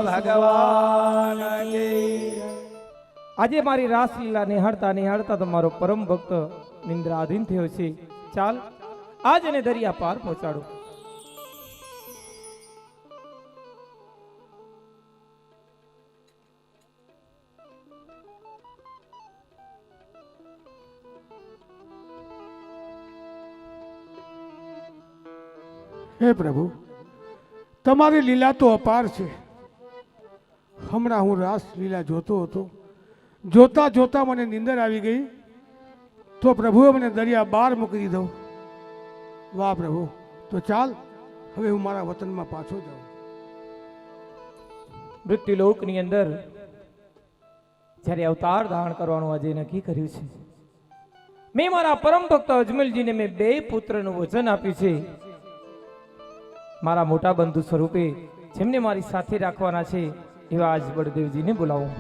ભગવાન આજે મારી રાસલીલા નિહાળતા નિહાળતા તમારો પરમ ભક્ત નિંદ્રાધીન થયો છે. ચાલ આજ એને દરિયા પાર પહોંચાડો. હે પ્રભુ, તમારી લીલા તો અપાર છે. હમણાં હું રાસ લીલા જોતો હતો, જોતા જોતા મને નીંદર આવી ગઈ તો પ્રભુએ મને દરિયા બહાર મૂકી દીધો. વાહ પ્રભુ, તો ચાલ હવે હું મારા વતનમાં પાછો જાઉં. મૃત્યુલોકની અંદર જ્યારે અવતાર ધારણ કરવાનું આજે નક્કી કર્યું છે, મેં મારા પરમ ભક્ત અજમલજીને મેં 2 પુત્રનું વચન આપ્યું છે. મારા મોટા બંધુ સ્વરૂપે જેમને મારી સાથે રાખવાના છે એવા આજ બળદેવજીને બોલાવું.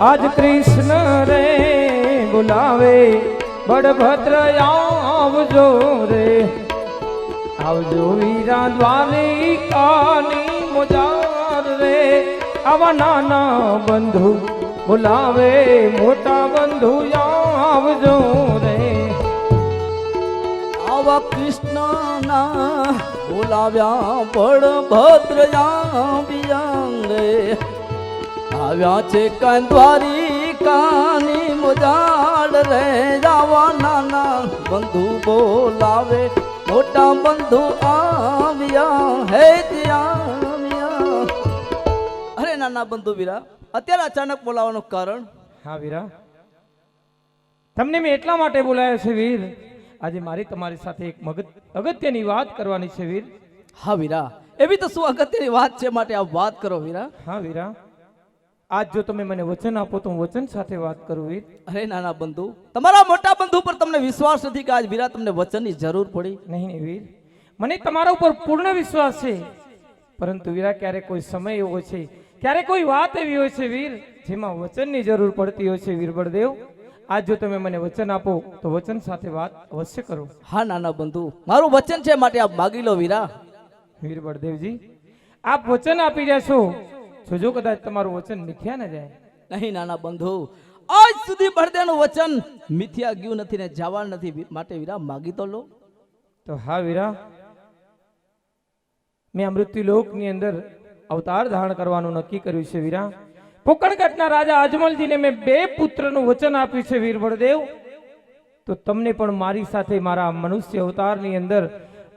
આજ કૃષ્ણ રે બોલાવે, બળભદ્ર આવજો રે, આવજો વીરા દ્વારિકાની મોજાર રે. આવા નાના બંધુ બોલાવે, મોટા બંધુ આવજો રે. આવા કૃષ્ણના બોલાવ્યા બળભદ્ર રે, આવ્યા છે દ્વારિકાની મોજાડ રે. આવા નાના બંધુ બોલાવે, મોટા બંધુ આવ્યા હે આવ્યા. અરે નાના બંધુ વીરા, અત્યારે અચાનક બોલાવાનું કારણ? હા વીરા, તમને મેં એટલા માટે બોલાવ્યો છે વીર, આજે મારી તમારી સાથે એક અગત્યની વાત કરવાની છે વીર. હા વીરા, એવી તો શું અગત્યની વાત છે, માટે આ વાત કરો વીરા. હા વીરા, આજ જો તમે મને વચન આપો તો હું વચન સાથે વાત કરું વીર. અરે નાના બંધુ, તમારા મોટા બંધુ પર તમને વિશ્વાસ નથી કે આજ વીરા તમને વચનની જરૂર પડી? નહીં વીર, મને તમારા ઉપર પૂર્ણ વિશ્વાસ છે, પરંતુ વીરા ક્યારેક કોઈ સમય એવો છે, ક્યારેક કોઈ વાત એવી હોય છે વીર, જેમાં વચનની જરૂર પડતી હોય છે. વીર બળદેવ, આજ જો તમે મને વચન આપો તો વચન સાથે વાત અવશ્ય કરો. હા નાના બંધુ, મારું વચન છે, માટે આપ માગી લો વીરા. વીર બળદેવજી, આપ વચન આપી રહ્યા છો, જો કદાચ તમારું વચન મિથ્યા ન જાય. નહીં નાના બંધુ, આજ સુધી બળદેવનું વચન મિથ્યા ગયું નથી ને જવા નથી, માટે વીરા માગી તો લો. તો હા વીરા, મેં આ મૃત્યુલોકની અંદર અવતાર ધારણ કરવાનું નક્કી કર્યું છે વીરા. પોકણગઢના રાજા અજમલજીને મેં 2 પુત્રનું વચન આપ્યું છે વીર બળદેવ. તો તમને પણ મારી સાથે મારા મનુષ્ય અવતારની અંદર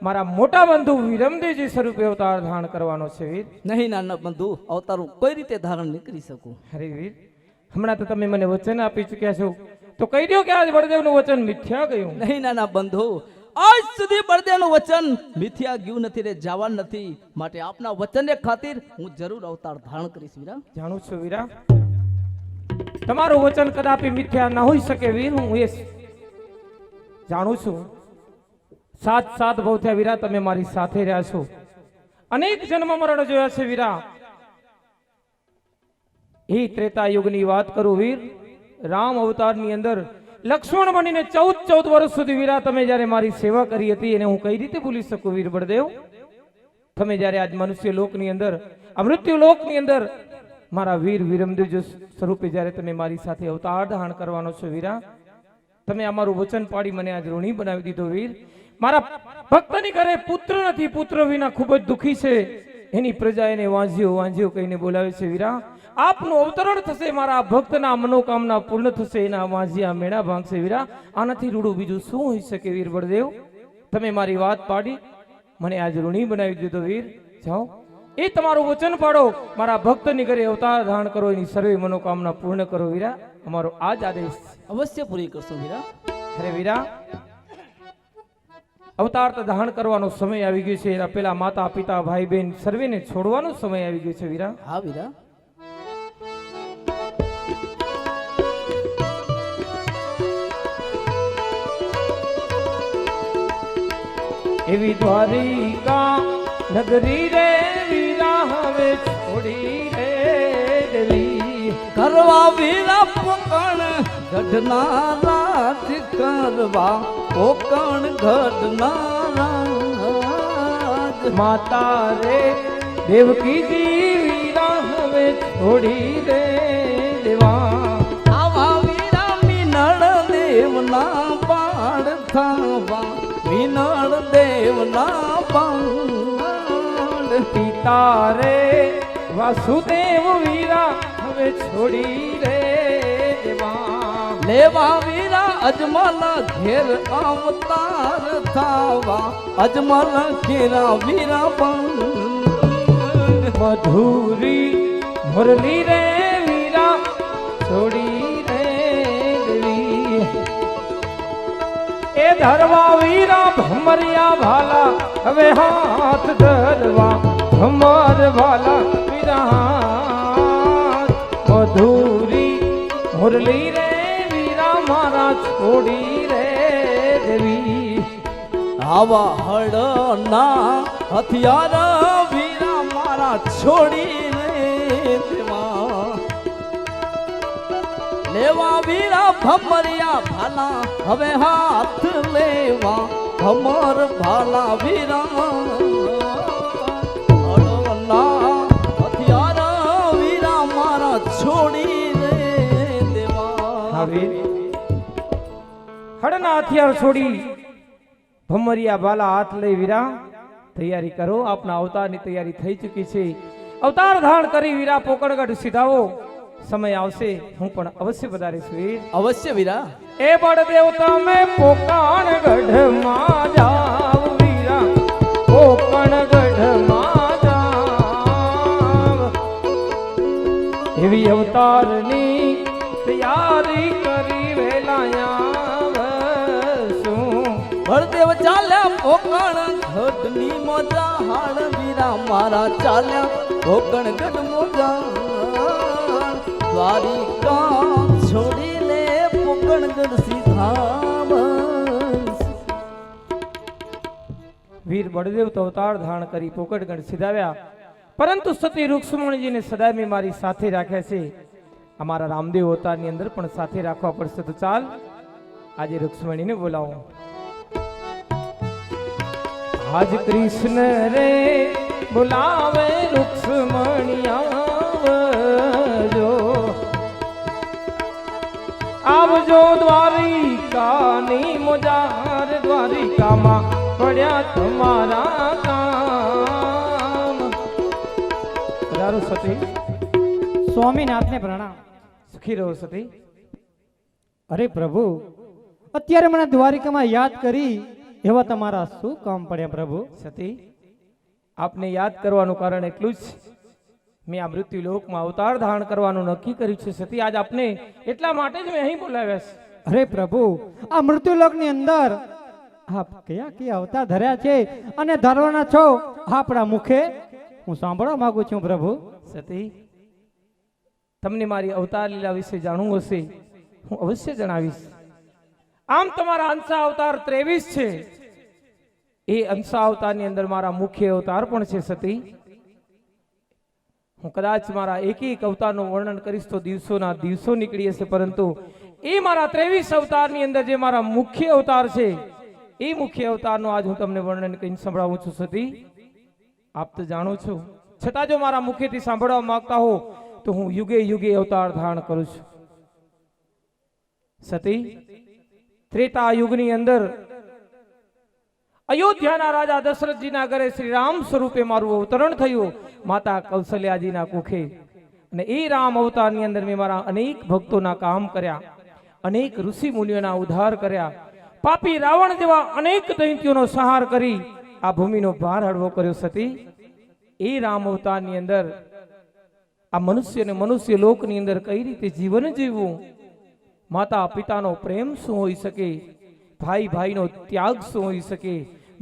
મારા મોટા બંધુ વિરમદેવજી સ્વરૂપે અવતાર ધારણ કરવાનો છે વીર. નહીં નાના બંધુ, અવતારું કોઈ રીતે ધારણ નહીં કરી શકું. અરે વીર, હમણાં તો તમે મને વચન આપી ચૂક્યા છો, તો કહી દો કે આજ બળદેવનું વચન મિથ્યા ગયું. નહીં નાના બંધુ, આજ સુધી બળદેવનું વચન મિથ્યા ગયું નથી ને જવા નથી, માટે આપના વચનને ખાतिर હું જરૂર અવતાર ધારણ કરીશ વીરા. જાણું છું વીરા, તમારું વચન કદાપી મિથ્યા ન હોઈ શકે વીર, હું એ જાણું છું. 7 ભવ થયા વીરા, તમે મારી સાથે રહ્યા છો, અનેક જન્મ મરણ જોયા છે વીરા. એ ત્રેતા યુગની વાત કરું વીર, રામ અવતારની અંદર લક્ષ્મણ બનીને 14 વર્ષ સુધી વીરા તમે જ્યારે મારી સેવા કરી હતી, એને હું કઈ રીતે ભૂલી શકું વીર બળદેવ? તમે જ્યારે આજ મનુષ્ય લોકની અંદર, આ મૃત્યુ લોકની અંદર મારા વીર વિરમદેવ સ્વરૂપે જ્યારે તમે મારી સાથે અવતાર ધારણ કરવાનો છો વીરા, તમે અમારું વચન પાડી મને આજ ઋણી બનાવી દીધો વીર. મારા ભક્તની ઘરે પુત્ર નથી, પુત્ર વિના ખૂબ જ દુખી છે, એની પ્રજા એને વાંઝ્યો વાંઝ્યો કહીને બોલાવે છે વીરા. આપનું અવતરણ થશે, મારા ભક્તના મનોકામના પૂર્ણ થશે, એના વાંઝિયા મેળા ભાંગશે વીરા. આનાથી રૂડું બીજું શું હોઈ શકે વીર બળદેવ? તમે મારી વાત પાડી મને આજ ઋણી બનાવી દીધો વીર. જાઓ, એ તમારું વચન પાડો, મારા ભક્તની ઘરે અવતાર ધારણ કરો, એની સર્વે મનોકામના પૂર્ણ કરો વીરા. અમારો આજ આદેશ અવશ્ય પૂરી કરશો વીરા. અરે વીરા, અવતાર ધારણ કરવાનો સમય આવી ગયો છે. એના પેલા માતા પિતા ભાઈ બહેન સર્વેને છોડવાનો સમય આવી ગયો છે વીરા. હા વીરા, એવી દ્વારિકા નગરી રે વીરા હવે છોડી રે દેવી. કરવા વીરા પોકણ ગઢના રાજ કરવા કોકણ ગઢના રાજ માતા રે દેવકીજી વીરા હવે છોડી દે દેવા આવા વીરા મિનળ દેવના પાડ થાવા મિનળ દેવના પાડ પિતા રે વાસુદેવ વીરા હવે છોડી દે દેવા લેવા વીરા અજમલ ઘેર અવતાર થાવા અજમલ ઘેરા વીરા પણ મધુરી મુરલી રે વીરા છોડી દે દેવી એ ધરવા વીરા ભમરિયા ભાલા હવે હાથ ધરવા ભમર ભાલા વીરા મધુરી મુરલી રે વીરા મારા છોડી રે દેવી આવા હળના હથિયાર વીરા મારા છોડી રે દેવા લેવા વીરા ભમરિયા ભાલા હવે હાથ લેવા ભમર ભાલા વીરા હળના હથિયાર વીરા મારા છોડી રે દેવા હવે હળના હથિયાર છોડી ભમરિયા બાલા હાથ લઈ વીરા તૈયારી કરો. આપના અવતારની તૈયારી થઈ ચૂકી છે. અવતાર ધારણ કરી વીરા પોકણગઢ સીધાવો. સમય આવશે હું પણ અવશ્ય પધારીશ વીર. અવશ્ય વીરા. એ બળદેવ તમે પોકણગઢમાં જાવ વીરા પોકણગઢમાં જાવ એવી અવતારની તૈયારી કરી વેલાયા બળદેવ ચાલ્યા પોકણ ગઢની મોજા હાડ વીરા મારા ચાલ્યા પોકણ ગઢ મોજા દ્વારિકા છોડી લે પોકણ ગઢ સીધા વીર બળદેવ તો અવતાર ધારણ કરી પોકણગઢ સીધાવ્યા, પરંતુ સતી રૂક્ષ્મણીજીને સદાય મેં મારી સાથે રાખ્યા છે. અમારા રામદેવ અવતારની અંદર પણ સાથે રાખવા પડશે. તો ચાલ આજે રૂક્ષ્મણીને બોલાવો. આજ કૃષ્ણ રે બોલાવે રૂક્ષ્મણી આવજો આવજો દ્વારિકાની મોજાર દ્વારિકામાં પડ્યા તમારા કામ. પધારો સતી. સ્વામીનાથને પ્રણામ. સુખી રહો સતી. અરે પ્રભુ, અત્યારે મને દ્વારિકામાં યાદ કરી એવા તમારા શું કામ પડ્યા પ્રભુ? સતી, આપને યાદ કરવાનું કારણ એટલું જ મેં આ મૃત્યુ લોકમાં અવતાર ધારણ કરવાનું નક્કી કર્યું છે. સતી, આજ આપને એટલા માટે જ મેં અહીં બોલાવ્યા છે. અરે પ્રભુ, આ મૃત્યુલોકની અંદર આપ કયા કયા અવતાર ધર્યા છે અને ધરવાના છો આપણા મુખે હું સાંભળવા માંગુ છું પ્રભુ. સતી, તમને મારી અવતાર લીલા વિશે જાણવું હશે, હું અવશ્ય જણાવીશ. આમ તમારા અંશા અવતાર 23 છે. એ અંશા અવતારની અંદર મારા મુખ્ય અવતાર પણ છે. સતી, હું કદાચ મારા એક એક અવતારનું વર્ણન કરીશ તો દિવસોના દિવસો નીકળી હશે, પરંતુ એ મારા 23 અવતારની અંદર જે મારા મુખ્ય અવતાર છે એ મુખ્ય અવતારનું આજ હું તમને વર્ણન કરીને સંભળાવું છું. સતી, આપ તો જાણો છો, છતાં જો મારા મુખેથી સાંભળવા માંગતા હો તો હું યુગે યુગે અવતાર ધારણ કરું છું. સતી, ત્રેતા યુગની અંદર અયોધ્યાના રાજા દશરથજીના ઘરે શ્રી રામ સ્વરૂપે મારું અવતરણ થયું, માતા કૌશલ્યાજીના કુખે. અને એ રામ અવતારની અંદર મેં મારા અનેક ભક્તોના કામ કર્યા, અનેક ઋષિ મુનિઓના ઉદ્ધાર કર્યા, પાપી રાવણ જેવા અનેક દૈત્યોનો સંહાર કરી આ ભૂમિનો ભાર હળવો કર્યો. સતી, એ રામ અવતારની અંદર આ મનુષ્ય લોકની અંદર કઈ રીતે જીવન જીવવું, માતા પિતાનો પ્રેમ શું હોઈ શકે, ભાઈ ભાઈનો ત્યાગ શું હોઈ શકે,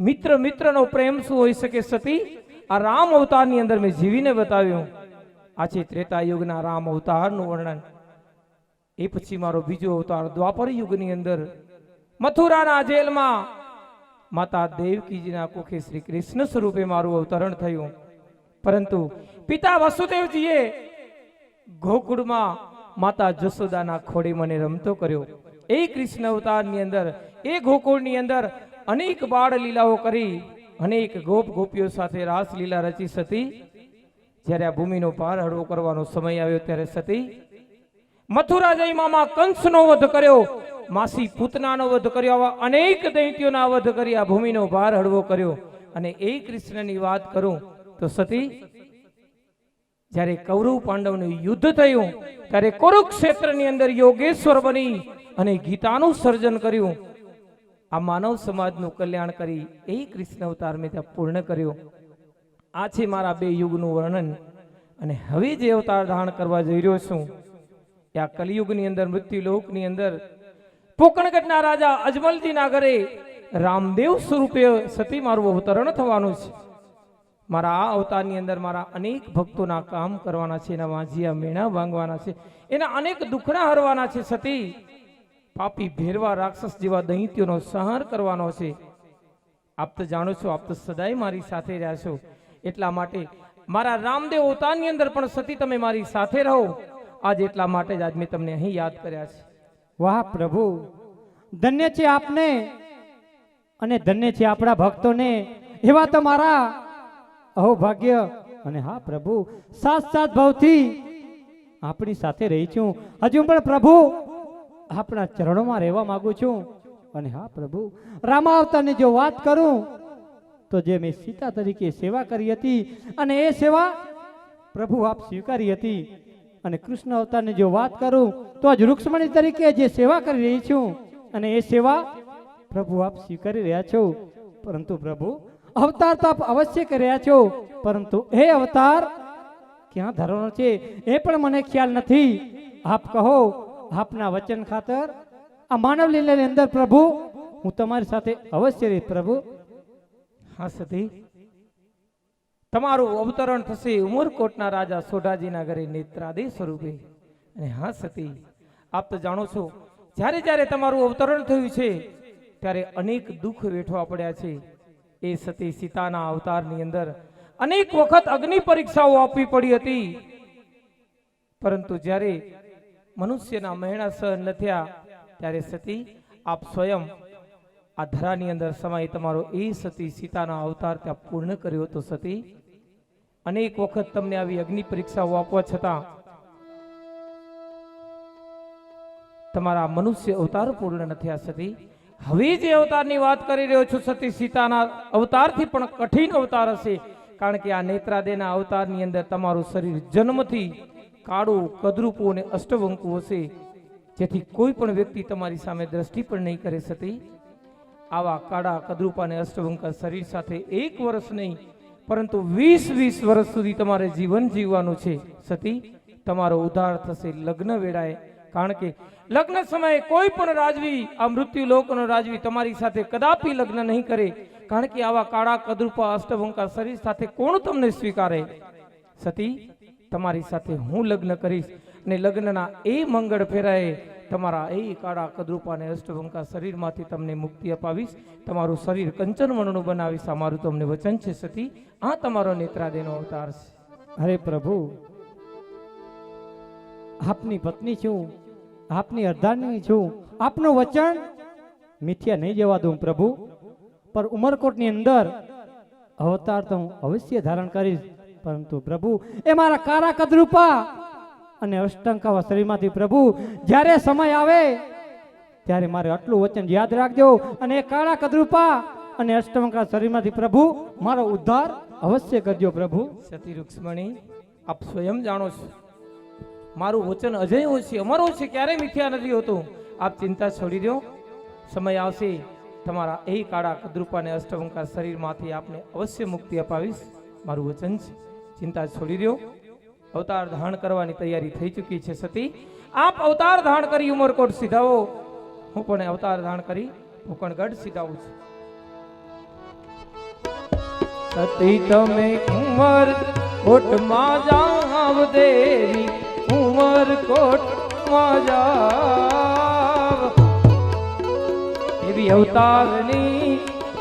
મિત્ર મિત્રનો પ્રેમ શું હોઈ શકે. સતી, આ રામ અવતારની અંદર મેં જીવીને બતાવ્યું. આ છે ત્રેતા યુગના રામ અવતારનું વર્ણન. એ પછી મારો બીજો અવતાર દ્વાપર યુગની અંદર મથુરાના જેલમાં માતા દેવકીજીના કુખે શ્રી કૃષ્ણ સ્વરૂપે મારું અવતરણ થયું. પરંતુ પિતા વસુદેવજીએ ગોકુળમાં માતા જશોદાના ખોડે મને રમતો કર્યો. એ કૃષ્ણ અવતારની અંદર એ ગોકુળની અંદર અનેક બાળ લીલાઓ કરી, અનેક ગોપ ગોપીઓ સાથે રાસ લીલા રચી સતી. જ્યારે આ ભૂમિનો પાર હળવો કરવાનો સમય આવ્યો ત્યારે સતી મથુરા જઈ મામા કંસનો વધ કર્યો, માસી પૂતનાનો વધ કર્યો, આવા અનેક દૈત્યોના વધ કરી આ ભૂમિનો ભાર હળવો કર્યો. અને એ કૃષ્ણની વાત કરું તો સતી જ્યારે કૌરવ પાંડવનું યુદ્ધ થયું ત્યારે કુરુક્ષેત્રની અંદર યોગેશ્વર બની અને ગીતાનું સર્જન કર્યું. આ માનવ સમાજનું કલ્યાણ કરી એ કૃષ્ણ અવતાર મેં ત્યાં પૂર્ણ કર્યો. આ છે મારા બે યુગનું વર્ણન. અને હવે જે અવતાર ધારણ કરવા જઈ રહ્યો છું એ આ કલિયુગની અંદર મૃત્યુલોકની અંદર પોકણગઢના રાજા અજમલજીના ઘરે રામદેવ સ્વરૂપે સતી મારું અવતરણ થવાનું છે. મારા આ અવતારની અંદર મારા અનેક ભક્તોના કામ કરવાના છે, એના વાંજિયા મેણા ભાંગવાના છે, એના અનેક દુખડા હરવાના છે. સતી પાપી ભેરવા રાક્ષસ જેવા દૈત્યોનો સંહાર કરવાનો છે. આપ તો જાણો છો, આપ તો સદાય મારી સાથે રહ્યા છો. એટલા માટે મારા રામદેવ અવતારની અંદર પણ સતી તમે મારી સાથે રહો. આજ એટલા માટે જ આજ મેં તમને અહીં યાદ કર્યા છે. વાહ પ્રભુ, ધન્ય છે આપને અને ધન્ય છે આપણા ભક્તોને. એવા તમારા અહોભાગ્ય. અને હા પ્રભુ, સાત સાત ભાવથી આપણી સાથે રહી છું. હજુ પણ પ્રભુ આપણા ચરણોમાં રહેવા માંગુ છું. અને હા પ્રભુ, રામાવતારની જો વાત કરું તો જે મેં સીતા તરીકે સેવા કરી હતી અને એ સેવા પ્રભુ આપ સ્વીકારી હતી. અને કૃષ્ણ અવતારની જો વાત કરું તો આજ રૂક્ષ્મણી તરીકે જે સેવા કરી રહી છું અને એ સેવા પ્રભુ આપ સ્વીકારી રહ્યા છો. પરંતુ પ્રભુ અવતાર તો આપ અવશ્ય કરી રહ્યા છો, પરંતુ એ અવતાર ક્યાં ધરવાનો છે એ પણ મને ખ્યાલ નથી. આપ કહો, આપના વચન ખાતર આ માનવ લીલાની અંદર પ્રભુ હું તમારી સાથે અવશ્ય રહીશ પ્રભુ. હા સતી, તમારું અવતરણ થશે ઉમરકોટના રાજા સોઢાજીના ઘરે નેત્રાદે સ્વરૂપે. અને હા સતી, આપ તો જાણો છો, જ્યારે જ્યારે તમારું અવતરણ થયું છે ત્યારે અનેક દુઃખ વેઠવા પડ્યા છે. એ સતી સીતાના અવતારની અંદર અનેક વખત અગ્નિ પરીક્ષાઓ આપવી પડી હતી, પરંતુ જ્યારે મનુષ્યના મહેણા સહન ન થયા ત્યારે સતી આપ સ્વયં આ ધરાની અંદર સમય તમારો એ સતી સીતાના અવતાર ત્યાં પૂર્ણ કર્યો હતો. સતી, અનેક વખત તમને આવી અગ્નિ પરીક્ષાઓ આપવા છતાં તમારા મનુષ્ય અવતાર પૂર્ણ ન થયા. સતી, હવે જે અવતારની વાત કરી રહ્યો છું સતી, સીતાના અવતારથી પણ કઠિન અવતાર હશે. કારણ કે આ નેત્રાદેના અવતારની અંદર તમારું શરીર જન્મથી કાળું, કદરૂપું અને અષ્ટવંકુ હશે, જેથી કોઈ પણ વ્યક્તિ તમારી સામે દ્રષ્ટિ પણ નહીં કરે. સતી, આવા કાળા, કદરૂપા અને અષ્ટવંકા શરીર સાથે 1 વર્ષ નહીં પરંતુ 20 વર્ષ સુધી તમારે જીવન જીવવાનું છે. સતી, તમારો ઉદ્ધાર થશે લગ્ન વેળાએ. કારણ કે લગ્ન સમયે કોઈ પણ રાજવી, આ મૃત્યુ લોકનો રાજવી તમારી સાથે કદાપી લગ્ન નહીં કરે. કારણ કે આવા કાળા, કદરૂપા, અષ્ટવંકા શરીર સાથે કોણ તમને સ્વીકારે? સતી, તમારી સાથે હું લગ્ન કરીશ અને લગ્નના એ મંગળ ફેરાએ તમારા એ કાળા, કદરૂપા અને અષ્ટવંકા શરીરમાંથી તમને મુક્તિ અપાવીશ. તમારું શરીર કંચન વર્ણનું બનાવીશ. આ મારું તમને વચન છે. સતી, આ તમારો નેત્રાદેનો અવતાર છે. અરે પ્રભુ, આપની પત્ની છું, આપની અર્ધાંગિની છું. આપનું વચન મિથ્યા નહીં જવા દઉં પ્રભુ. પર ઉમરકોટની અંદર અવતાર તો હું અવશ્ય ધારણ કરીશ, પરંતુ પ્રભુ એ મારા કાળા, કદરૂપા અને અષ્ટંકાવા શરીરમાંથી પ્રભુ જ્યારે સમય આવે ત્યારે મારે આટલું વચન યાદ રાખજો. અને એ કાળા, કદરૂપા અને અષ્ટંકા શરીરમાંથી પ્રભુ મારો ઉદ્ધાર અવશ્ય કરજો પ્રભુ. સતી રૂક્ષ્મણી, આપ સ્વયં જાણો છો મારું વચન અજય હોય છે, અમર હોય છે, ક્યારેય મિથ્યા નથી હોતું. આપ ચિંતા છોડી દો. સમય આવશે તમારા એ કાળા, કદરૂપા અને અષ્ટવંકા શરીરમાંથી આપને અવશ્ય મુક્તિ અપાવીશ. મારું વચન છે, ચિંતા છોડી દો. અવતાર ધારણ કરવાની તૈયારી થઈ ચૂકી છે. સતી, આપ અવતાર ધારણ કરી ઉમરકોટ સીધાવો. હું પણ અવતાર ધારણ કરી પોકણગઢ સીધાવું છું. સતી, તમે ઉમરકોટમાં જાવ દેવી, ઉમરકોટમાં જાવ. એવી અવતારની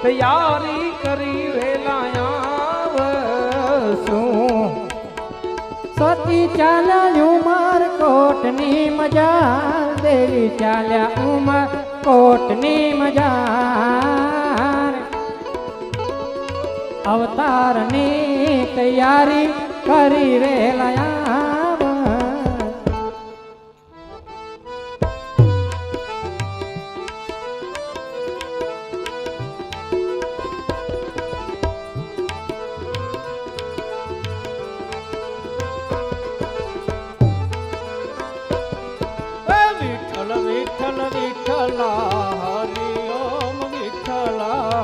તૈયારી કરી વેલાયા શું. સતી ચાલ્યા ઉમર કોટની મજા દેવી ચાલ્યા ઉમર કોટની મજા અવતારની તૈયારી કરી રેલાયા વિઠ્ઠલ વિઠ્ઠલ વિઠ્ઠલા હરિ ઓમ વિઠ્ઠલા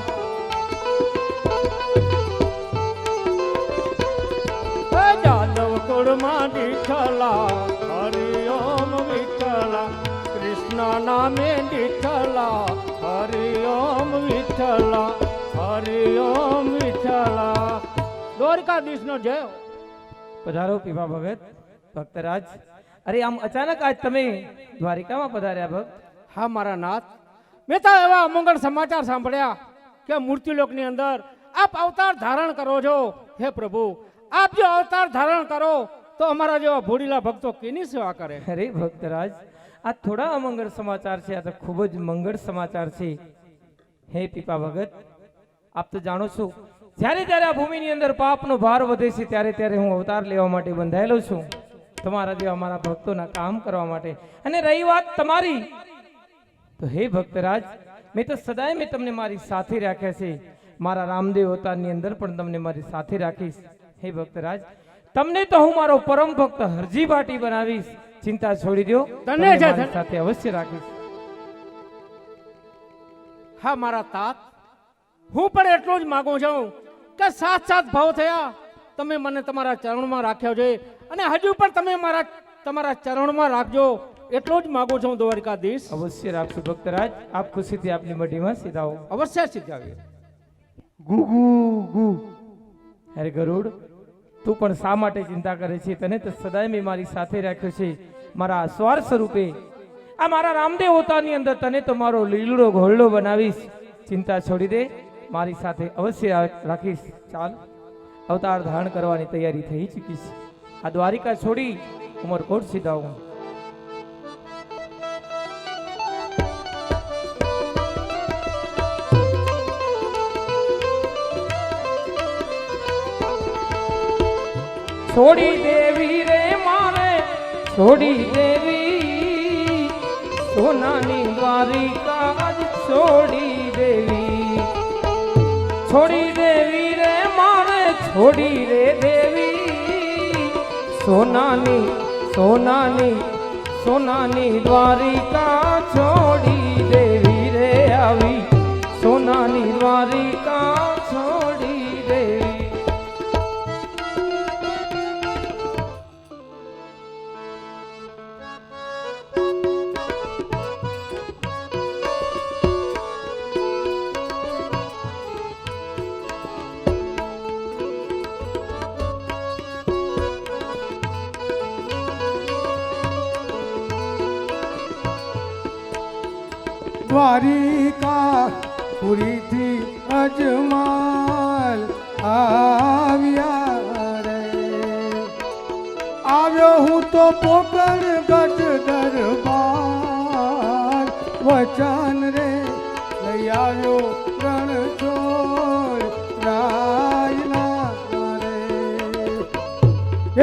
જાદવ કુળમાં વિઠ્ઠલા હરિ ઓમ વિઠ્ઠલા કૃષ્ણ નામે વિઠ્ઠલા હરિ ઓમ વિઠ્ઠલા હરિ ઓમ વિઠ્ઠલા દ્વારકાધીશનો જય પધારો પીપા ભગત ભક્તરાજ. અરે આમ અચાનક આજ તમે દ્વારિકામાં પધાર્યા ભક્ત? હા મારા નાથ, મેં તો એવા અમંગળ સમાચાર સાંભળ્યા કે મૂર્તિલોકની અંદર આપ અવતાર ધારણ કરો છો. હે પ્રભુ, આપ જો અવતાર ધારણ કરો તો અમારા જેવા ભોળીલા ભક્તો કેની સેવા કરે? અરે ભક્તરાજ, આ થોડા અમંગળ સમાચાર છે, આ તો ખૂબ જ મંગળ સમાચાર છે. હે પીપા ભગત, આપ તો જાણો છો જ્યારે જ્યારે આ ભૂમિની અંદર પાપનો ભાર વધે છે ત્યારે ત્યારે હું અવતાર લેવા માટે બંધાયેલો છું, તમારા જેવા મારા ભક્તોના કામ કરવા માટે. અને રહી વાત તમારી, તો હે ભક્તરાજ, મેં તો સદાય મેં તમને મારી સાથે રાખ્યા છે. મારા રામદેવ અવતારની અંદર પણ તમને મારી સાથે રાખીશ. હે ભક્તરાજ, તમને તો હું મારો પરમ ભક્ત હરજી ભાટી બનાવીશ. ચિંતા છોડી દો, તમને મારી સાથે અવશ્ય રાખીશ. હા મારા તાત, હું પણ એટલું જ માગું છું કે 7 ભાવ થયા તમે મને તમારા ચરણમાં રાખ્યો છે અને હજુ પણ તમે તમારા ચરણમાં રાખજો, એટલું જ માગું છું દ્વારકાધીશ. અવશ્ય રાખશું ભક્તરાજ, આપ ખુશીથી આપની મઢીમાં સીધાઓ. અવશ્ય સિદ્ધાવીએ. અરે ગરુડ, તું પણ શા માટે ચિંતા કરે છે? તને તો સદાય મેં મારી સાથે રાખ્યો છે, મારા સ્વાર સ્વરૂપે. આ મારા રામદેવ અવતારની અંદર તને તો મારો લીલડો ઘોરડો બનાવીશ. ચિંતા છોડી દે, મારી સાથે અવશ્ય રાખીશ. ચાલ, અવતાર ધારણ કરવાની તૈયારી થઈ ચૂકી છે. આ દ્વારિકા છોડી ઉમરકોટ સીધા હું. છોડી દેવી રે મારે, છોડી દેવી સોનાની દ્વારિકા આજ છોડી દેવી. છોડી દેવી રે મારે, છોડી રે દેવી સોનાની સોનાની સોનાની દ્વારિકા છોડી દેવી રે આવી સોનાની દ્વારિકા છોડી દેવી. દ્વારિકા પુરીથી અજમાલ આવ્યા રે, આવ્યો હું તો પોકળ ગઢ દરબાર, વચન રે લઈ આવ્યો રણ છોડ રાયના રે,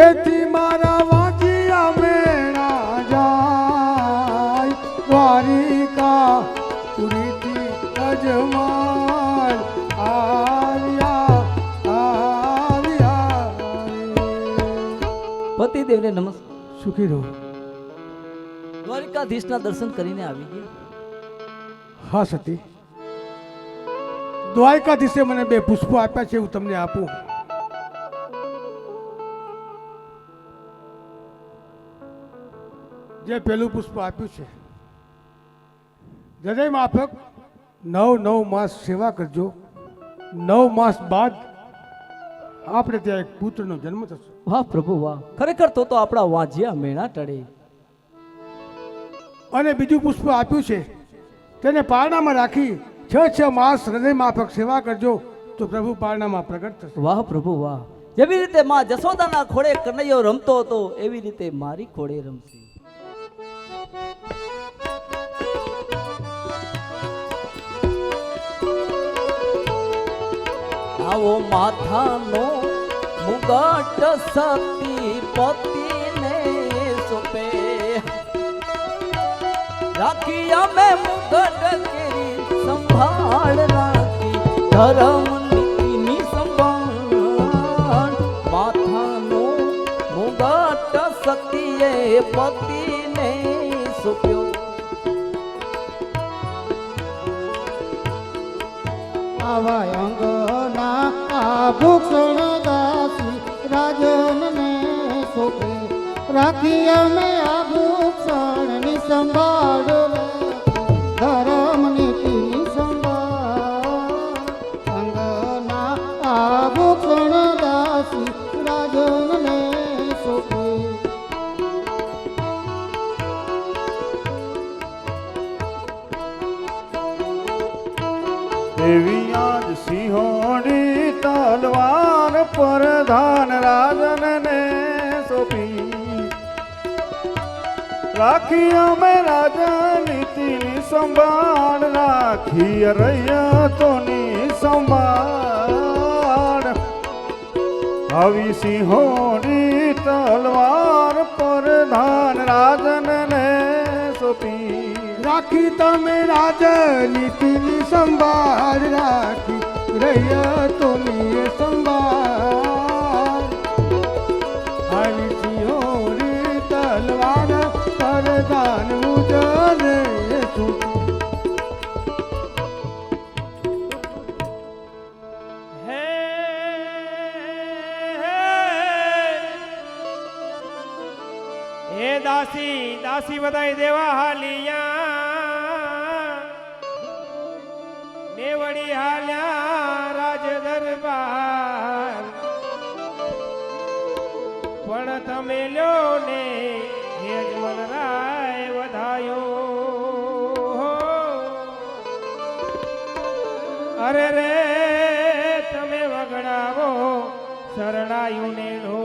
એથી મારા વાંચિયા મેળા જાય. દ્વારિકા પુરીથી અજમાલ આવ્યા આવ્યા. પતિદેવને નમસ્કાર. સુખી રહો. દ્વારકાધીશના દર્શન કરીને આવી ગયા. હા સતી, દ્વારકાધીશે મને 2 પુષ્પો આપ્યા છે, હું તમને આપું. જે પહેલું પુષ્પ આપ્યું છે, હૃદય માફક 9 માસ સેવા કરજો. 9 માસ બાદ આપણે ત્યાં એક પુત્રનો જન્મ થશે. વાહ પ્રભુ વાહ, ખરેખર તો આપણા વાંજિયા મેણા ટળે. અને બીજું પુષ્પ આપ્યું છે, તેને પારણામાં રાખી 6 માસ હૃદય માફક સેવા કરજો તો પ્રભુ પારણામાં પ્રગટ થશે. વાહ પ્રભુ વાહ, જેવી રીતે માં જશોદાના ખોળે કનૈયો રમતો હતો એવી રીતે મારી ખોળે રમશે. આવો માથાનો મુગટ સતી પતિને સોપે, રાખી અમે મુગટ કેરી સંભાળ રાખી ધર્મ નીતિની સંભાળ. માથાનો મુગટ સતીએ પતિને સોપ્યો. આવા અંગના આભૂષણ દાસી રાજનને સોંપે, રાખી અમે આભૂષણની સંભાળ ધર્મ નીતિની સંભાળ. અંગના આભૂષણ દાસી રાજનને સોંપે. એવી આજ સિંહોની તલવાર પ્રધાન રાજનને સોંપી, રાખી અમે રાજનીતિની સંભાળ, રાખી રૈયતોની સંભાળ. આવી સિંહોની તલવાર પ્રધાન રાજનને સોંપી, રાખી તમે રાજનીતિની સંભાળ, રાખી રૈયતોની સંભાળ. આવી સિંહોની તલવાર પ્રધાન મુજને સોંપી. હે દાસી દાસી બધાય દેવા હાલિયા ને વળી હાલ્યા રાજ દરબાર, પણ તમે લ્યો ને યજમન રાય વધાયો. અરે રે તમે વગડાવો શરણાયું ને ઢો.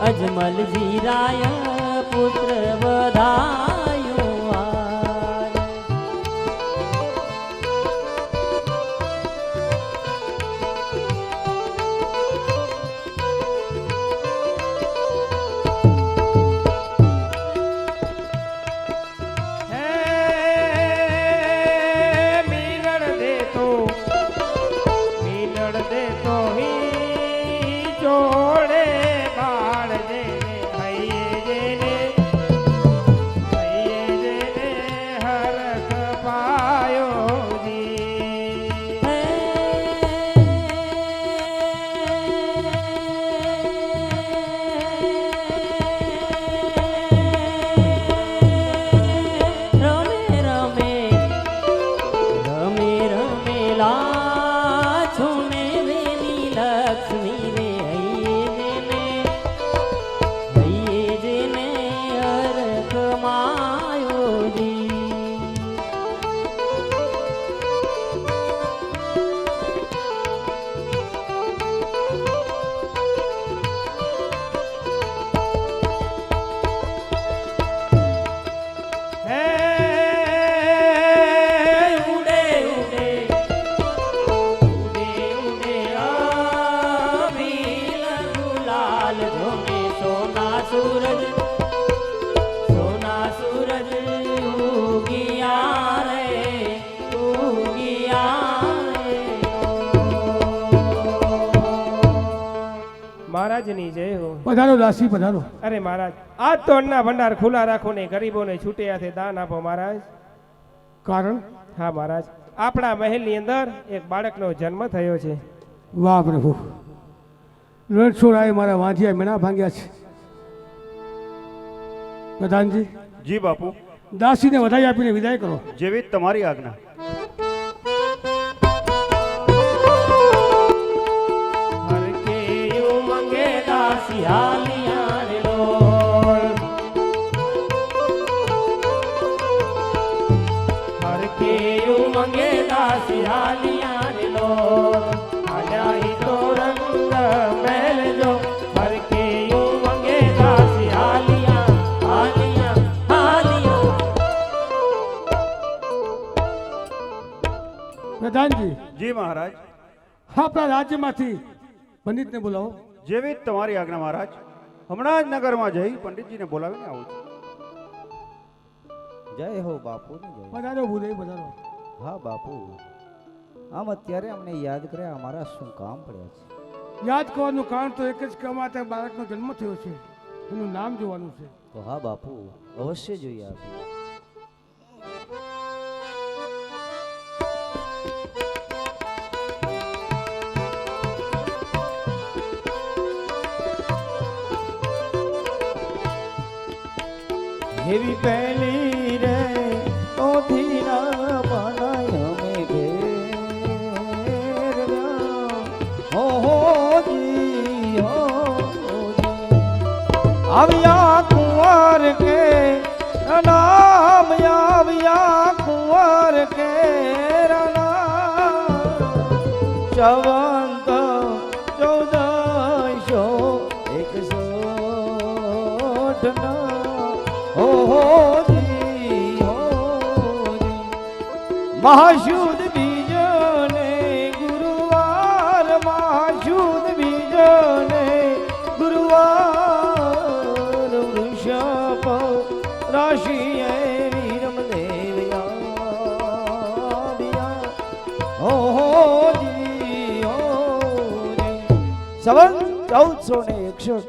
અજમલ જીરાય પુત્ર વધાયો આર. જોડે બાળ જેને હૈયે જેને મહારાજની જય હો. પધારો દાસી પધારો. અરે મહારાજ, આજ તો અન્નના ભંડાર ખુલ્લા રાખો ને ગરીબોને છૂટે હાથે દાન આપો મહારાજ. કારણ? હા મહારાજ, આપણા મહેલની અંદર એક બાળકનો જન્મ થયો છે. વાહ પ્રભુ, રણછોડાએ મારા વાંધિયા મેણા ભાંગ્યા છે. પ્રધાનજી, જી બાપુ, દાસીને વધાઈ આપીને વિદાય કરો. જેવી તમારી આજ્ઞા. હર કે ઉમંગે દાસી હાલિયા રે લોલ. હર કે ઉમંગે દાસી હાલિયા રે લોલ. આજા હી તો રંગ મહેલ જો. હર કે ઉમંગે દાસી હાલિયા હાલિયા હાલિયા. પ્રધાનજી, જી મહારાજ, આપણા રાજ્યમાંથી પંડિતને બોલાવો. જેવી તમારી આજ્ઞા મહારાજ. હમણાં જ નગરમાં જઈ પંડિતજીને બોલાવીને આવું છું. જય હો બાપુની જય. પધારો ભૂદેવ પધારો. હા બાપુ, આમ અત્યારે અમને યાદ કર્યા અમારા શું કામ પડ્યા છે? યાદ કરવાનું કારણ તો એક જ કે અમારા બાળકનો જન્મ થયો છે, એનું નામ જોવાનું છે. તો હા બાપુ, અવશ્ય જોઈએ આપીએ. એવી પહેલી રે ઓથી ના બનાય અમે ભેરવ્યા. હો જી હો જી. આવ્યા કુંવર કે નામ, આવ્યા કુંવર કે ચવંત 1461 મહાશુદ્ધ બીજને ગુરુવાર, મહાશુદ્ધ બીજને ગુરુવાર વૃષભ રાશિએ વીરમ દેવ્યા. સંવત 1461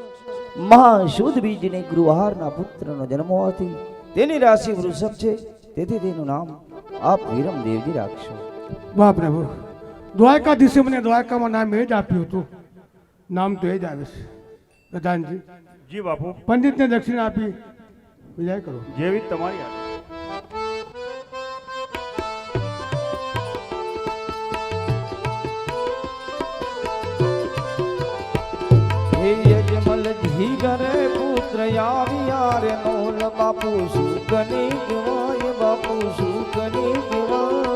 મહાશુદ્ધ બીજને ગુરુવારના પુત્રનો જન્મ હોવાથી તેની રાશિ વૃષભ છે, તેથી તેનું નામ આપ વીરમદેવજી રાખશો. વાહ પ્રભુ, દ્વારકાધીશે મને દ્વારકામાં નામ એ જ આપ્યું હતું, નામ તો એ જ આવે છે. પ્રધાનજી, જી બાપુ, પંડિતને દક્ષિણા આપી વિદાય કરો. જેવી તમારી આજ્ઞા. હે યજમલ જી ઘરે પુત્ર આવ્યા રે નોલ. બાપુ સુકની કહેવાય, બાપુ સુકની કહેવાય.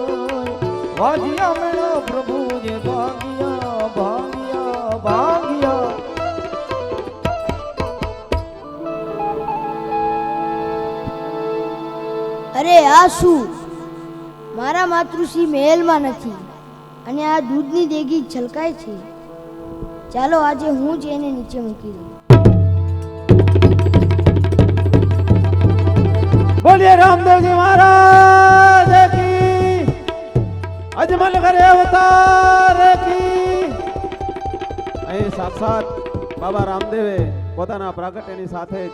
વાજિયા મેળા પ્રભુ જે ભાગ્યા ભાગ્યા ભાગ્યા. અરે આ શું? મારા માતૃશ્રી મહેલમાં નથી અને આ દૂધની દેગી છલકાય છે. ચાલો આજે હું જ એને નીચે મૂકી દઉં. બોલીએ રામદેવજી મહારાજ કી, અજમલ ઘરે અવતાર કી. અહીં સાક્ષાત બાબા રામદેવે પોતાના પ્રાગટ્યની સાથે જ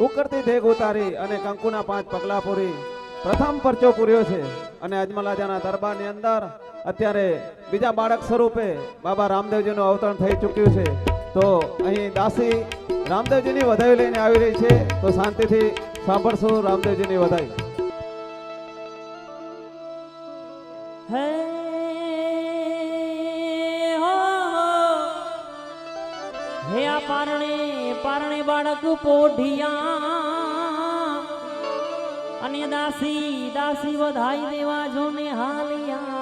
ઉકળતી દેગ ઉતારી અને કંકુના 5 પગલા પૂરી પ્રથમ પરચો પૂર્યો છે. અને અજમલાજાના દરબારની અંદર અત્યારે બીજા બાળક સ્વરૂપે બાબા રામદેવજીનું અવતરણ થઈ ચૂક્યું છે. તો અહીં દાસી રામદેવજીની વધાઈ લઈને આવી રહી છે, તો શાંતિથી સાંભળશું રામદેવજીની વધાઈ. હે આ પારણે પારણે બાળક પોઢિયા અને દાસી દાસી વધાઈ દેવા જોને હાલિયા.